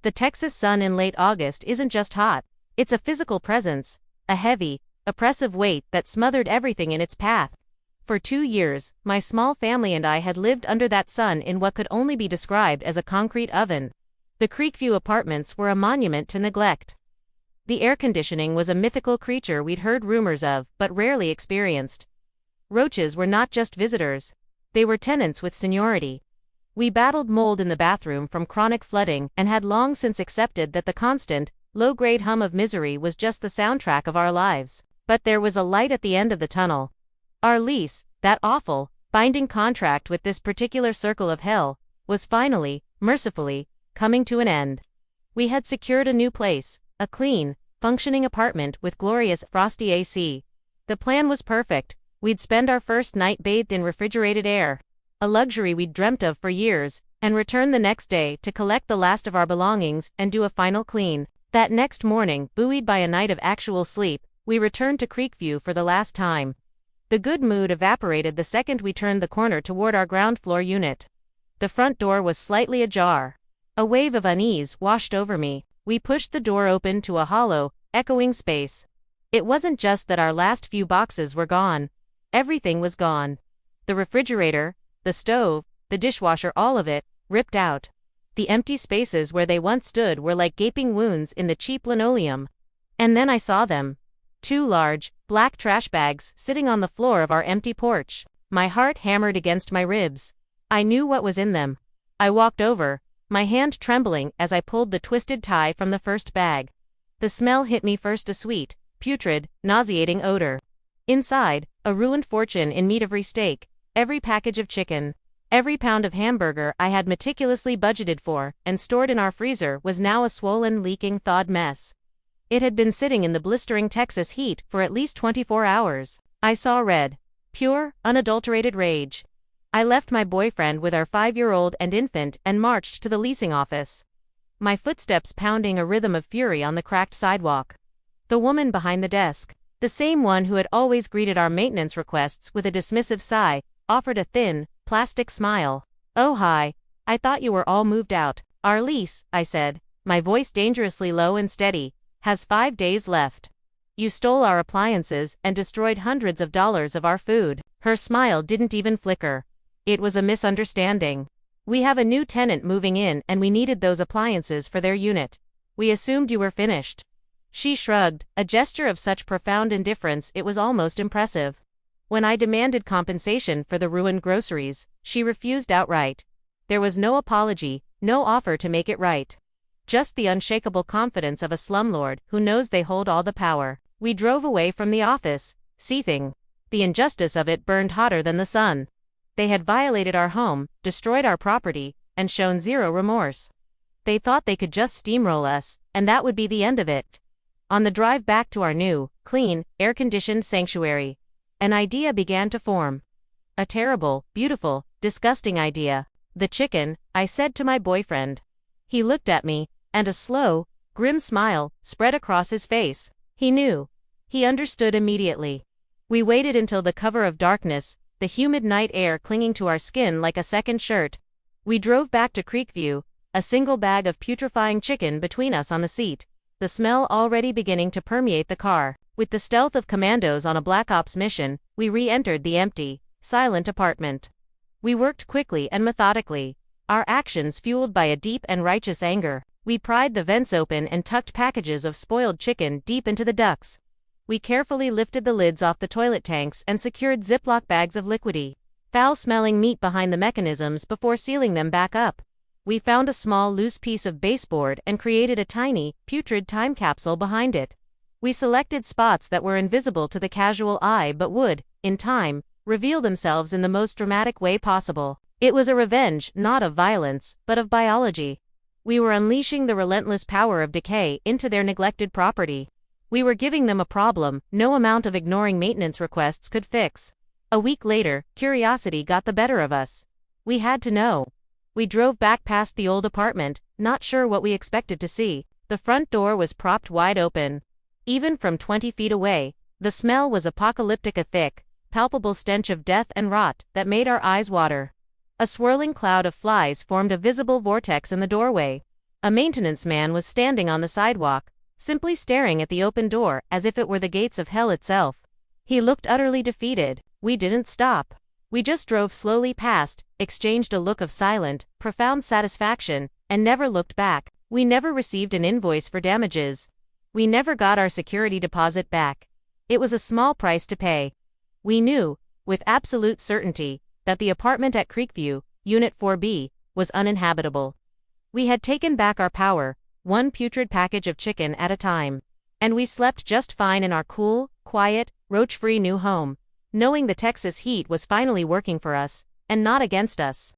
The Texas sun in late August isn't just hot, it's a physical presence, a heavy, oppressive weight that smothered everything in its path. For 2 years, my small family and I had lived under that sun in what could only be described as a concrete oven. The Creekview apartments were a monument to neglect. The air conditioning was a mythical creature we'd heard rumors of but rarely experienced. Roaches were not just visitors, they were tenants with seniority. We battled mold in the bathroom from chronic flooding and had long since accepted that the constant, low-grade hum of misery was just the soundtrack of our lives. But there was a light at the end of the tunnel. Our lease, that awful, binding contract with this particular circle of hell, was finally, mercifully, coming to an end. We had secured a new place, a clean, functioning apartment with glorious, frosty AC. The plan was perfect. We'd spend our first night bathed in refrigerated air, a luxury we'd dreamt of for years, and return the next day to collect the last of our belongings and do a final clean. That next morning, buoyed by a night of actual sleep, we returned to Creekview for the last time. The good mood evaporated the second we turned the corner toward our ground floor unit. The front door was slightly ajar. A wave of unease washed over me. We pushed the door open to a hollow, echoing space. It wasn't just that our last few boxes were gone. Everything was gone. The refrigerator, the stove, the dishwasher, all of it, ripped out. The empty spaces where they once stood were like gaping wounds in the cheap linoleum. And then I saw them. 2 large, black trash bags sitting on the floor of our empty porch. My heart hammered against my ribs. I knew what was in them. I walked over, my hand trembling as I pulled the twisted tie from the first bag. The smell hit me first, a sweet, putrid, nauseating odor. Inside, a ruined fortune in meat, every steak, every package of chicken, every pound of hamburger I had meticulously budgeted for and stored in our freezer was now a swollen, leaking, thawed mess. It had been sitting in the blistering Texas heat for at least 24 hours. I saw red. Pure, unadulterated rage. I left my boyfriend with our 5-year-old and infant and marched to the leasing office. My footsteps pounding a rhythm of fury on the cracked sidewalk. The woman behind the desk, the same one who had always greeted our maintenance requests with a dismissive sigh, offered a thin, plastic smile. "Oh hi, I thought you were all moved out." "Our lease," I said, my voice dangerously low and steady, "has 5 days left. You stole our appliances and destroyed hundreds of dollars of our food." Her smile didn't even flicker. It was a misunderstanding. "We have a new tenant moving in and we needed those appliances for their unit. We assumed you were finished." She shrugged, a gesture of such profound indifference it was almost impressive. When I demanded compensation for the ruined groceries, she refused outright. There was no apology, no offer to make it right. Just the unshakable confidence of a slumlord who knows they hold all the power. We drove away from the office, seething. The injustice of it burned hotter than the sun. They had violated our home, destroyed our property, and shown zero remorse. They thought they could just steamroll us, and that would be the end of it. On the drive back to our new, clean, air-conditioned sanctuary, an idea began to form. A terrible, beautiful, disgusting idea. "The chicken," I said to my boyfriend. He looked at me, and a slow, grim smile spread across his face. He knew. He understood immediately. We waited until the cover of darkness, the humid night air clinging to our skin like a second shirt. We drove back to Creekview, a single bag of putrefying chicken between us on the seat, the smell already beginning to permeate the car. With the stealth of commandos on a Black Ops mission, we re-entered the empty, silent apartment. We worked quickly and methodically, our actions fueled by a deep and righteous anger. We pried the vents open and tucked packages of spoiled chicken deep into the ducts. We carefully lifted the lids off the toilet tanks and secured Ziploc bags of liquidy, foul-smelling meat behind the mechanisms before sealing them back up. We found a small loose piece of baseboard and created a tiny, putrid time capsule behind it. We selected spots that were invisible to the casual eye but would, in time, reveal themselves in the most dramatic way possible. It was a revenge not of violence, but of biology. We were unleashing the relentless power of decay into their neglected property. We were giving them a problem no amount of ignoring maintenance requests could fix. A week later, curiosity got the better of us. We had to know. We drove back past the old apartment, not sure what we expected to see. The front door was propped wide open. Even from 20 feet away, the smell was apocalyptic, a thick, palpable stench of death and rot that made our eyes water. A swirling cloud of flies formed a visible vortex in the doorway. A maintenance man was standing on the sidewalk, simply staring at the open door as if it were the gates of hell itself. He looked utterly defeated. We didn't stop. We just drove slowly past, exchanged a look of silent, profound satisfaction, and never looked back. We never received an invoice for damages. We never got our security deposit back. It was a small price to pay. We knew, with absolute certainty, that the apartment at Creekview, Unit 4B, was uninhabitable. We had taken back our power, one putrid package of chicken at a time. And we slept just fine in our cool, quiet, roach-free new home, knowing the Texas heat was finally working for us, and not against us.